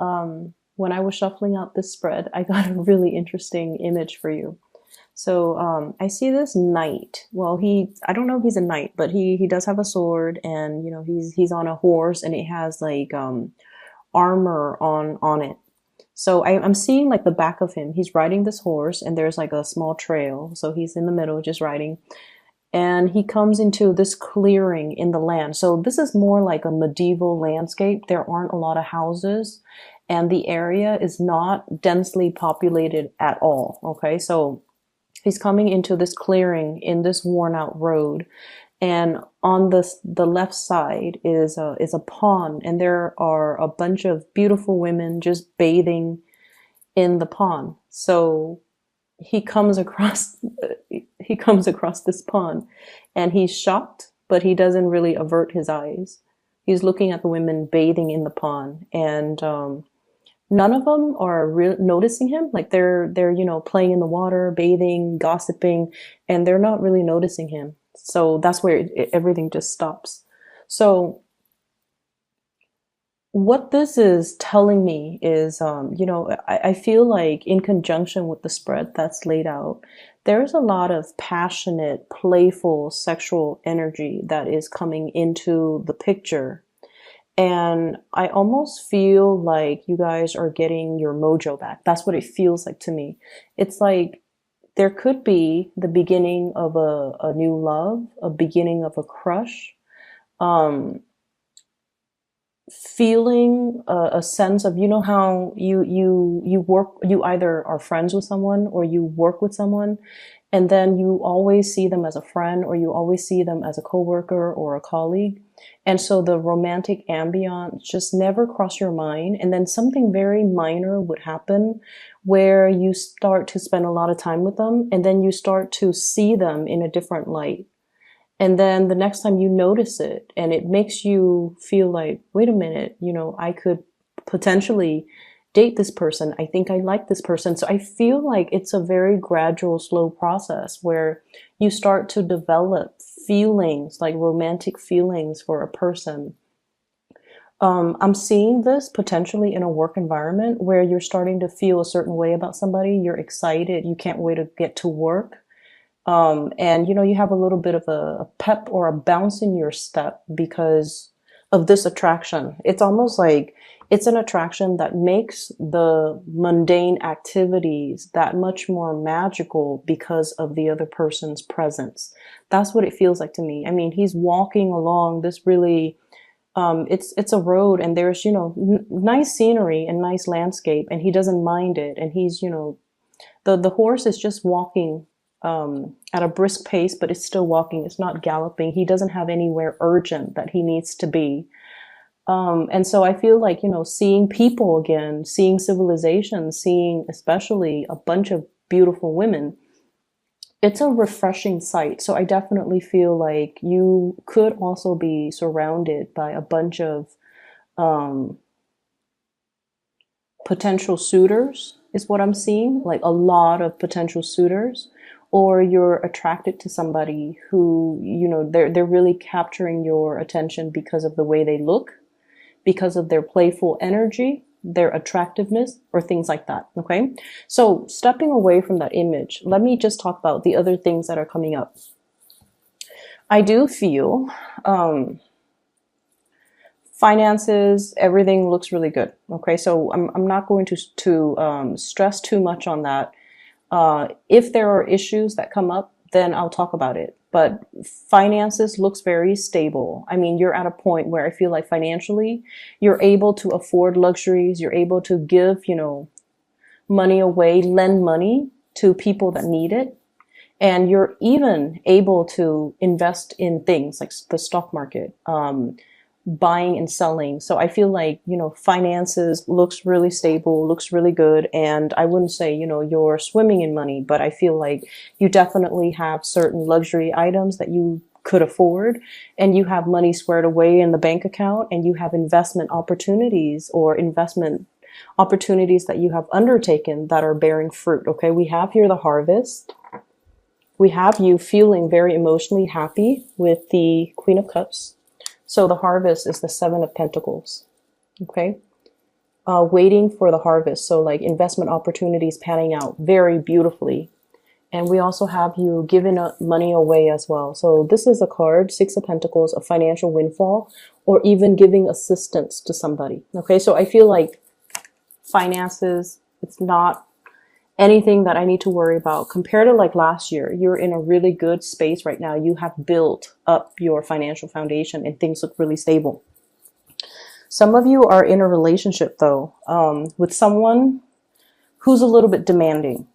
when I was shuffling out this spread, I got a really interesting image for you. So I see this knight. Well, I don't know if he's a knight, but he does have a sword, and he's on a horse, and it has like armor on it. So I'm seeing like the back of him. He's riding this horse, and there's like a small trail. So he's in the middle just riding, and he comes into this clearing in the land. So this is more like a medieval landscape. There aren't a lot of houses, and the area is not densely populated at all. Okay, so he's coming into this clearing in this worn out road, and on the left side is a pond, and there are a bunch of beautiful women just bathing in the pond. So he comes across he comes across this pond, and he's shocked, but he doesn't really avert his eyes. He's looking at the women bathing in the pond, and none of them are noticing him. Like they're playing in the water, bathing, gossiping, and they're not really noticing him. So that's where everything just stops. So what this is telling me is, I feel like in conjunction with the spread that's laid out, there's a lot of passionate, playful, sexual energy that is coming into the picture. And I almost feel like you guys are getting your mojo back. That's what it feels like to me. It's like there could be the beginning of a new love, a beginning of a crush. Um, Feeling a sense of, how you either are friends with someone or you work with someone, and then you always see them as a friend, or you always see them as a coworker or a colleague. And so the romantic ambiance just never crossed your mind, and then something very minor would happen where you start to spend a lot of time with them, and then you start to see them in a different light. And then the next time you notice it, and it makes you feel like, wait a minute, I could potentially date this person. I think I like this person. So I feel like it's a very gradual, slow process where you start to develop feelings, like romantic feelings for a person. I'm seeing this potentially in a work environment where you're starting to feel a certain way about somebody. You're excited. You can't wait to get to work. And you have a little bit of a pep or a bounce in your step because of this attraction. It's almost like it's an attraction that makes the mundane activities that much more magical because of the other person's presence. That's what it feels like to me. I mean, he's walking along this really, it's a road, and there's, nice scenery and nice landscape, and he doesn't mind it. And he's, the horse is just walking at a brisk pace, but it's still walking. It's not galloping. He doesn't have anywhere urgent that he needs to be. And so I feel like, seeing people again, seeing civilization, seeing especially a bunch of beautiful women, it's a refreshing sight. So I definitely feel like you could also be surrounded by a bunch of um, potential suitors, is what I'm seeing, like a lot of potential suitors. Or you're attracted to somebody who, they're really capturing your attention because of the way they look, because of their playful energy, their attractiveness, or things like that. Okay. So stepping away from that image, let me just talk about the other things that are coming up. I do feel, finances, everything looks really good. Okay. So I'm not going to stress too much on that. If there are issues that come up, then I'll talk about it. But finances looks very stable. I mean, you're at a point where I feel like financially, you're able to afford luxuries. You're able to give, money away, lend money to people that need it. And you're even able to invest in things like the stock market, buying and selling. So I feel like, finances looks really stable, looks really good. And I wouldn't say, you're swimming in money, but I feel like you definitely have certain luxury items that you could afford, and you have money squared away in the bank account, and you have investment opportunities that you have undertaken that are bearing fruit. Okay. We have here the harvest. We have you feeling very emotionally happy with the Queen of Cups. So the harvest is the Seven of Pentacles. Okay. waiting for the harvest. So like investment opportunities panning out very beautifully. And we also have you giving money away as well. So this is a card, Six of Pentacles, a financial windfall, or even giving assistance to somebody. Okay, so I feel like finances, it's not anything that I need to worry about. Compared to like last year, you're in a really good space right now. You have built up your financial foundation and things look really stable. Some of you are in a relationship though, with someone who's a little bit demanding.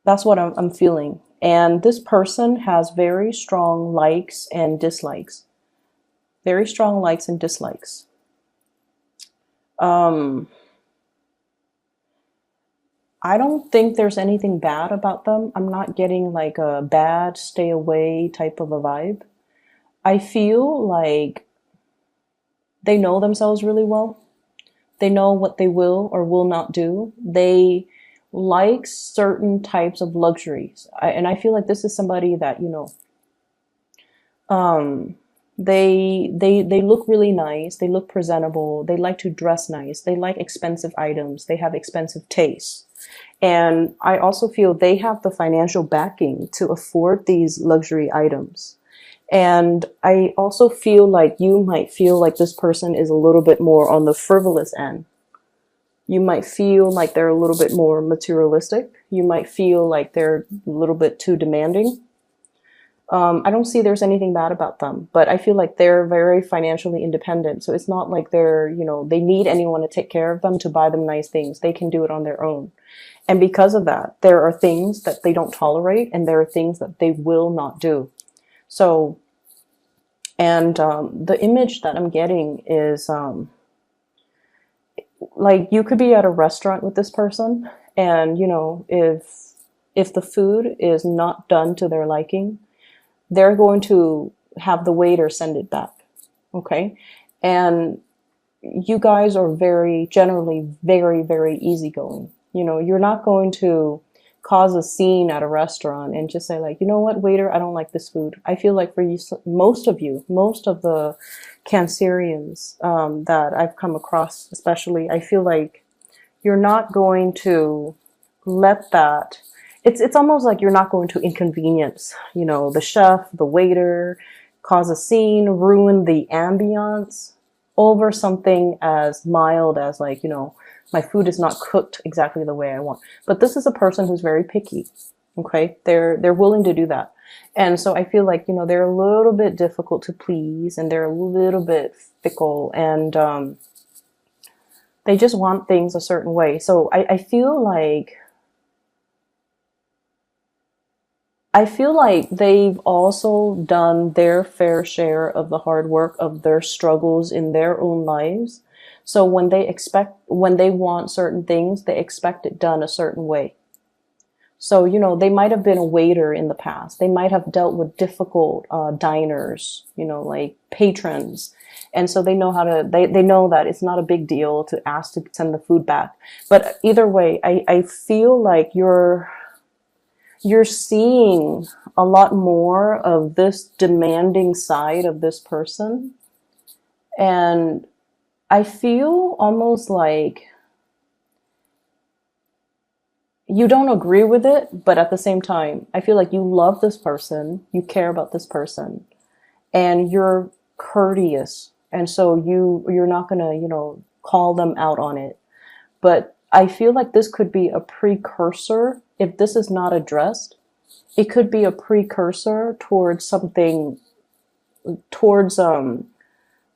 That's what I'm feeling. And this person has very strong likes and dislikes. Very strong likes and dislikes. I don't think there's anything bad about them. I'm not getting like a bad stay away type of a vibe. I feel like they know themselves really well. They know what they will or will not do. They like certain types of luxuries. And I feel like this is somebody that, you know, they look really nice. They look presentable. They like to dress nice. They like expensive items. They have expensive tastes. And I also feel they have the financial backing to afford these luxury items. And I also feel like you might feel like this person is a little bit more on the frivolous end. You might feel like they're a little bit more materialistic. You might feel like they're a little bit too demanding. I don't see there's anything bad about them, but I feel like they're very financially independent. So it's not like they're, you know, they need anyone to take care of them, to buy them nice things. They can do it on their own. And because of that, there are things that they don't tolerate and there are things that they will not do. So, and the image that I'm getting is like you could be at a restaurant with this person and, you know, if the food is not done to their liking, they're going to have the waiter send it back. Okay. And you guys are generally very, very easinggoing. You know, you're not going to cause a scene at a restaurant and just say like, you know what, waiter, I don't like this food. I feel like for you, most of the Cancerians that I've come across, especially, I feel like you're not going to let that. It's almost like you're not going to inconvenience, you know, the chef, the waiter, cause a scene, ruin the ambiance over something as mild as like, you know, my food is not cooked exactly the way I want. But this is a person who's very picky. Okay. They're willing to do that. And so I feel like, you know, they're a little bit difficult to please and they're a little bit fickle and, they just want things a certain way. So I feel like they've also done their fair share of the hard work of their struggles in their own lives. So when they want certain things, they expect it done a certain way. So, you know, they might have been a waiter in the past. They might have dealt with difficult diners, you know, like patrons. And so they know they know that it's not a big deal to ask to send the food back. But either way, I feel like you're seeing a lot more of this demanding side of this person. And I feel almost like you don't agree with it, but at the same time, I feel like you love this person, you care about this person, and you're courteous. And so you're not going to, you know, call them out on it. But I feel like this could be a precursor. If this is not addressed, it could be a precursor towards something, towards the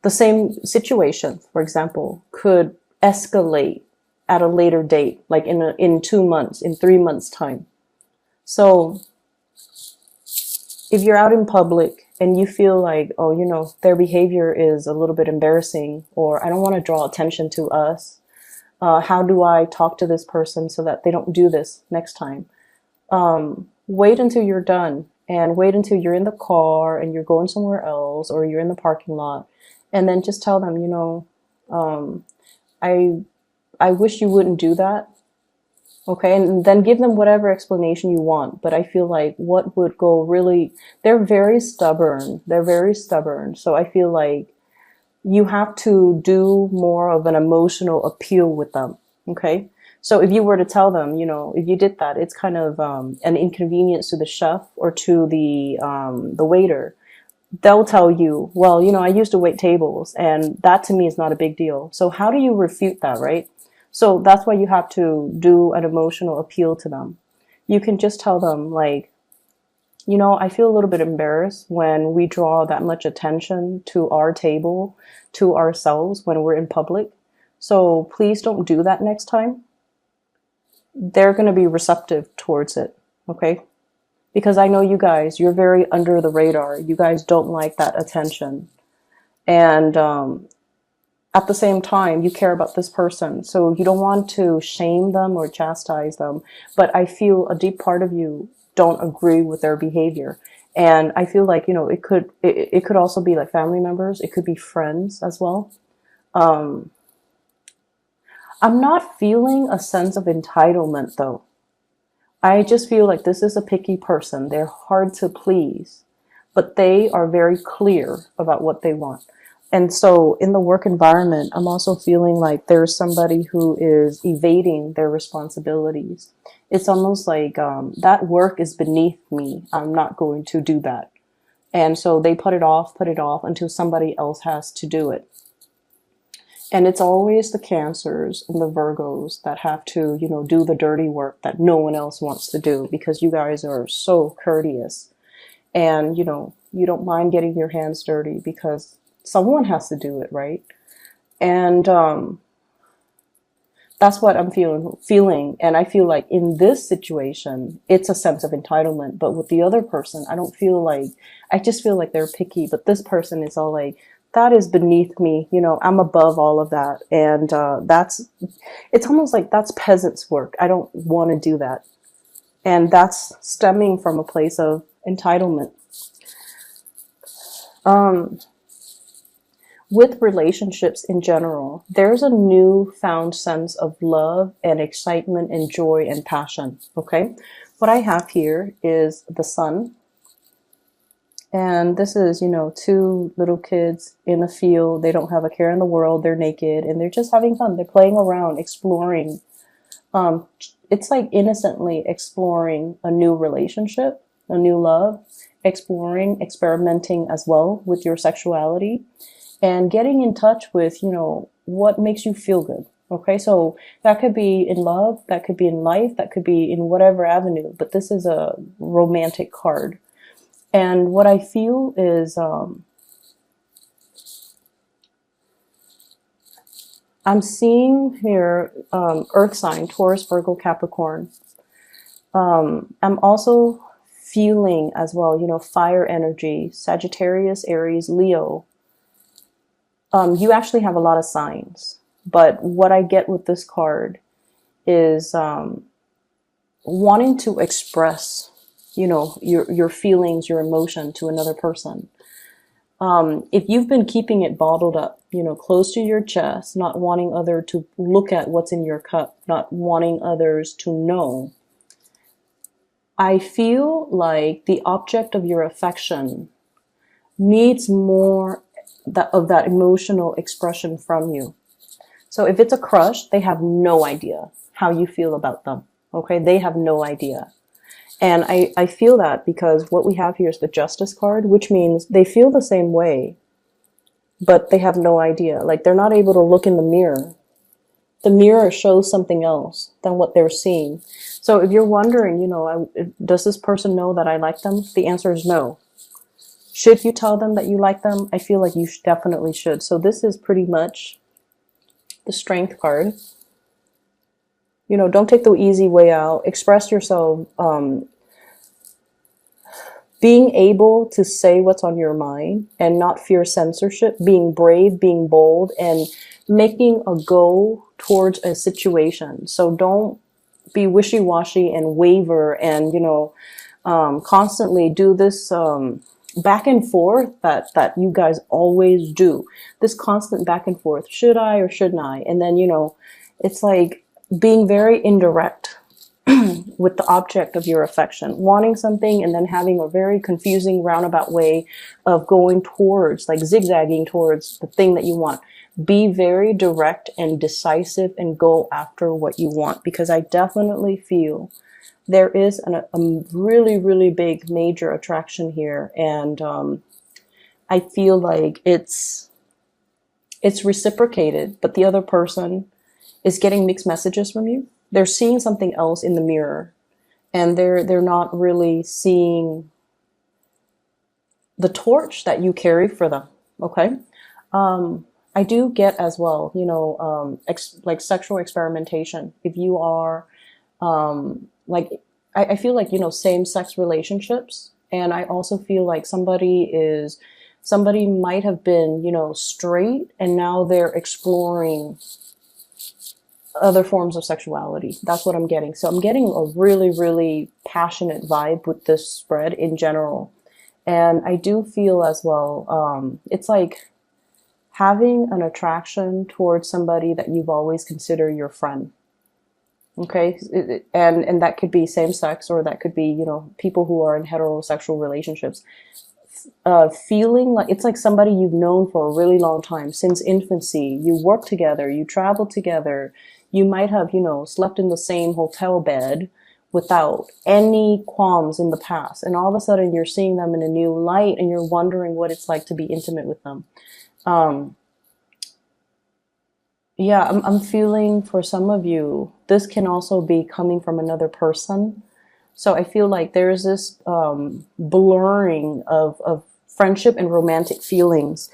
same situation, for example, could escalate at a later date, like in 2 months, in 3 months time. So if you're out in public and you feel like, oh, you know, their behavior is a little bit embarrassing, or I don't want to draw attention to us. How do I talk to this person so that they don't do this next time? Wait until you're done and wait until you're in the car and you're going somewhere else or you're in the parking lot. And then just tell them, you know, I wish you wouldn't do that. Okay. And then give them whatever explanation you want. But I feel like what would go really, they're very stubborn. They're very stubborn. So I feel like you have to do more of an emotional appeal with them. Okay. So if you were to tell them, if you did that, it's kind of an inconvenience to the chef or to the waiter. They'll tell you, well, I used to wait tables, and that to me is not a big deal. So how do you refute that, right? So that's why you have to do an emotional appeal to them. You can just tell them, like, I feel a little bit embarrassed when we draw that much attention to our table, to ourselves when we're in public. So please don't do that next time. They're going to be receptive towards it. Okay. Because I know you guys, you're very under the radar. You guys don't like that attention. And at the same time, you care about this person. So you don't want to shame them or chastise them. But I feel a deep part of you don't agree with their behavior. And I feel like, it could also be like family members. It could be friends as well. I'm not feeling a sense of entitlement though. I just feel like this is a picky person. They're hard to please, but they are very clear about what they want. And so in the work environment, I'm also feeling like there's somebody who is evading their responsibilities. It's almost like that work is beneath me. I'm not going to do that. And so they put it off until somebody else has to do it. And it's always the Cancers and the Virgos that have to, do the dirty work that no one else wants to do, because you guys are so courteous and, you don't mind getting your hands dirty because someone has to do it, right? And that's what I'm feeling. And I feel like in this situation, it's a sense of entitlement. But with the other person, I just feel like they're picky. But this person is all like, that is beneath me. I'm above all of that. And it's almost like that's peasants' work. I don't want to do that. And that's stemming from a place of entitlement. With relationships in general, there's a newfound sense of love and excitement and joy and passion. Okay. What I have here is the sun. And this is, two little kids in a field. They don't have a care in the world. They're naked and they're just having fun. They're playing around, exploring. It's like innocently exploring a new relationship, a new love, experimenting as well with your sexuality and getting in touch with, what makes you feel good. Okay. So that could be in love, that could be in life, that could be in whatever avenue, but this is a romantic card. And what I feel is, I'm seeing here, earth sign, Taurus, Virgo, Capricorn. I'm also feeling as well, fire energy, Sagittarius, Aries, Leo. You actually have a lot of signs, but what I get with this card is, wanting to express, your feelings, your emotion to another person. If you've been keeping it bottled up, close to your chest, not wanting others to look at what's in your cup, not wanting others to know, I feel like the object of your affection needs more of that emotional expression from you. So if it's a crush, they have no idea how you feel about them. Okay. They have no idea. And I feel that because what we have here is the Justice card, which means they feel the same way, but they have no idea. Like they're not able to look in the mirror. The mirror shows something else than what they're seeing. So if you're wondering, does this person know that I like them? The answer is no. Should you tell them that you like them? I feel like you definitely should. So this is pretty much the Strength card. Don't take the easy way out. Express yourself. Being able to say what's on your mind and not fear censorship. Being brave, being bold, and making a go towards a situation. So don't be wishy-washy and waver and, constantly do this back and forth that you guys always do. This constant back and forth. Should I or shouldn't I? And then, it's like being very indirect. with the object of your affection, wanting something and then having a very confusing roundabout way of going towards, like zigzagging towards the thing that you want. Be very direct and decisive and go after what you want, because I definitely feel there is a really, really big major attraction here. And I feel like it's reciprocated, but the other person is getting mixed messages from you. They're seeing something else in the mirror, and they're not really seeing the torch that you carry for them. Okay. I do get as well, like sexual experimentation. If you are, like, I feel like, same sex relationships. And I also feel like somebody might have been, straight, and now they're exploring other forms of sexuality. That's what I'm getting. So I'm getting a really, really passionate vibe with this spread in general. And I do feel as well, it's like having an attraction towards somebody that you've always considered your friend. Okay. And that could be same sex, or that could be, people who are in heterosexual relationships. Feeling like it's like somebody you've known for a really long time, since infancy. You work together, you travel together, you might have, slept in the same hotel bed without any qualms in the past. And all of a sudden you're seeing them in a new light, and you're wondering what it's like to be intimate with them. Yeah, I'm feeling for some of you, this can also be coming from another person. So I feel like there's this blurring of friendship and romantic feelings.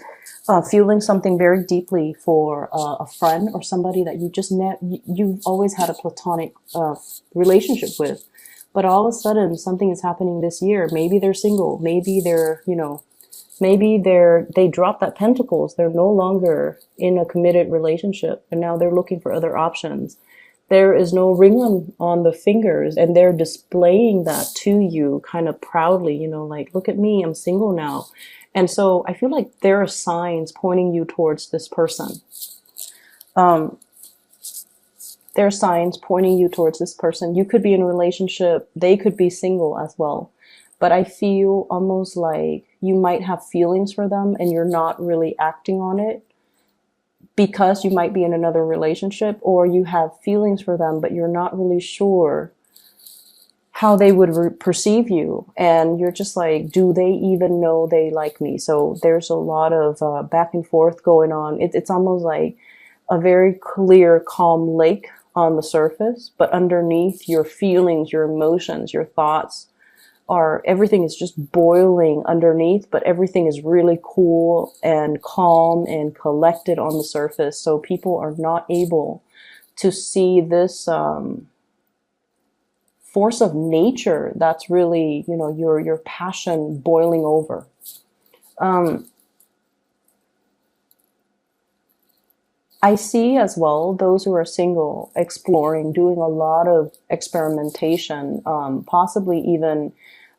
Feeling something very deeply for a friend or somebody that you've always had a platonic relationship with. But all of a sudden something is happening this year. Maybe they're single. Maybe they dropped that pentacles. They're no longer in a committed relationship, and now they're looking for other options. There is no ring on the fingers, and they're displaying that to you kind of proudly, like, look at me, I'm single now. And so I feel like there are signs pointing you towards this person. There are signs pointing you towards this person. You could be in a relationship. They could be single as well. But I feel almost like you might have feelings for them, and you're not really acting on it because you might be in another relationship, or you have feelings for them, but you're not really sure how they would perceive you. And you're just like, do they even know they like me? So there's a lot of back and forth going on. It's almost like a very clear, calm lake on the surface, but underneath, your feelings, your emotions, your thoughts everything is just boiling underneath, but everything is really cool and calm and collected on the surface. So people are not able to see this force of nature that's really, your passion boiling over. I see as well those who are single exploring, doing a lot of experimentation, possibly even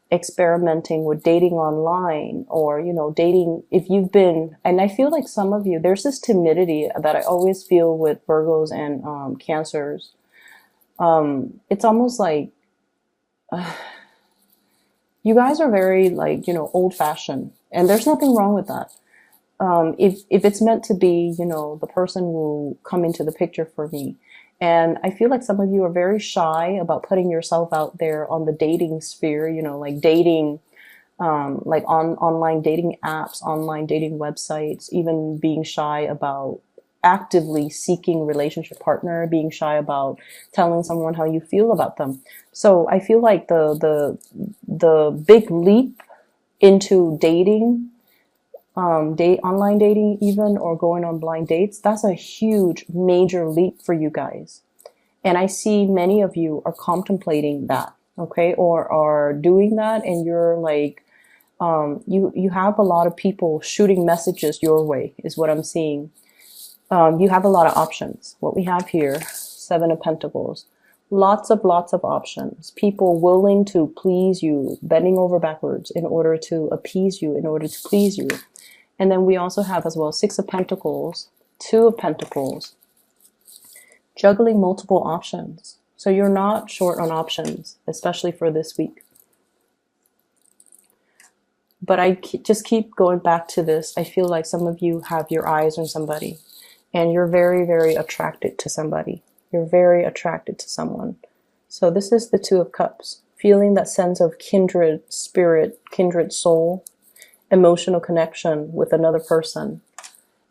experimenting with dating online, or, dating if you've been, and I feel like some of you, there's this timidity that I always feel with Virgos and Cancers. It's almost like you guys are very, like, old fashioned, and there's nothing wrong with that. If it's meant to be, the person will come into the picture for me. And I feel like some of you are very shy about putting yourself out there on the dating sphere, like dating, like on online dating apps, online dating websites, even being shy about actively seeking relationship partner, being shy about telling someone how you feel about them. So I feel like the big leap into dating, online dating even, or going on blind dates, that's a huge major leap for you guys. And I see many of you are contemplating that, okay, or are doing that, and you're like, you have a lot of people shooting messages your way, is what I'm seeing. You have a lot of options. What we have here, Seven of Pentacles, lots of options. People willing to please you, bending over backwards in order to appease you, in order to please you. And then we also have as well Six of Pentacles, Two of Pentacles, juggling multiple options. So you're not short on options, especially for this week. But just keep going back to this. I feel like some of you have your eyes on somebody and you're very, very attracted to somebody. You're very attracted to someone. So this is the Two of Cups, feeling that sense of kindred spirit, kindred soul, emotional connection with another person.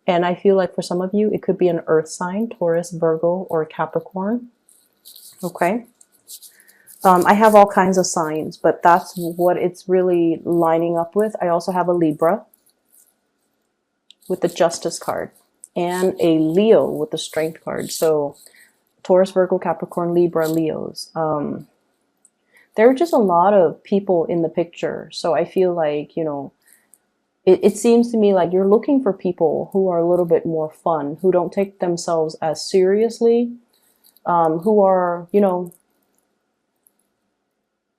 And I feel like for some of you, it could be an earth sign, Taurus, Virgo, or Capricorn. Okay. I have all kinds of signs, but that's what it's really lining up with. I also have a Libra with the Justice card and a Leo with the Strength card. So Taurus, Virgo, Capricorn, Libra, Leos. There are just a lot of people in the picture. So I feel like, you know, it seems to me like you're looking for people who are a little bit more fun, who don't take themselves as seriously, who are, you know,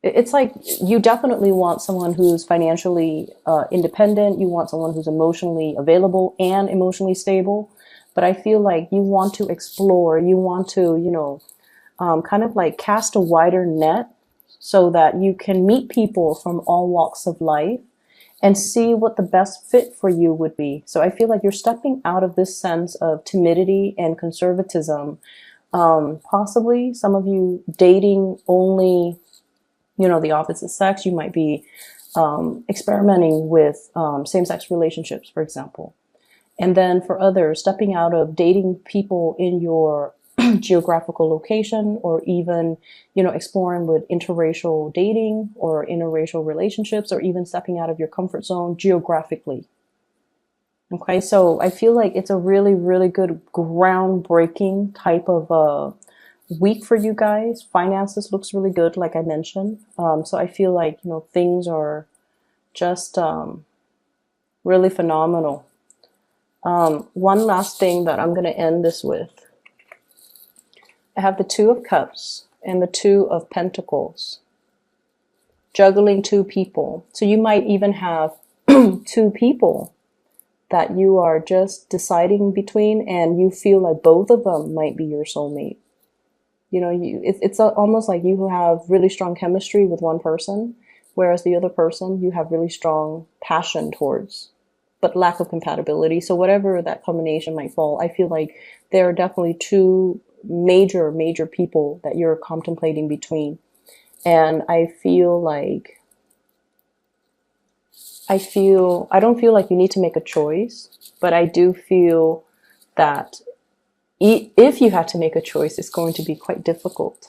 it's like you definitely want someone who's financially independent. You want someone who's emotionally available and emotionally stable. But I feel like you want to explore, you want to, you know, kind of like cast a wider net so that you can meet people from all walks of life and see what the best fit for you would be. So I feel like you're stepping out of this sense of timidity and conservatism. Possibly some of you dating only, you know, the opposite sex. You might be experimenting with same-sex relationships, for example. And then for others, stepping out of dating people in your geographical location, or even, you know, exploring with interracial dating or interracial relationships, or even stepping out of your comfort zone geographically. Okay, so I feel like it's a really, really good groundbreaking type of week for you guys. Finances looks really good, like I mentioned. So I feel like, you know, things are just really phenomenal. One last thing that I'm going to end this with. I have the Two of Cups and the Two of Pentacles. Juggling two people. So you might even have two people that you are just deciding between, and you feel like both of them might be your soulmate. You know, it's almost like you have really strong chemistry with one person, whereas the other person you have really strong passion towards, but lack of compatibility. So whatever that combination might fall, I feel like there are definitely two major people that you're contemplating between. And I don't feel like you need to make a choice, but I do feel that if you had to make a choice, it's going to be quite difficult.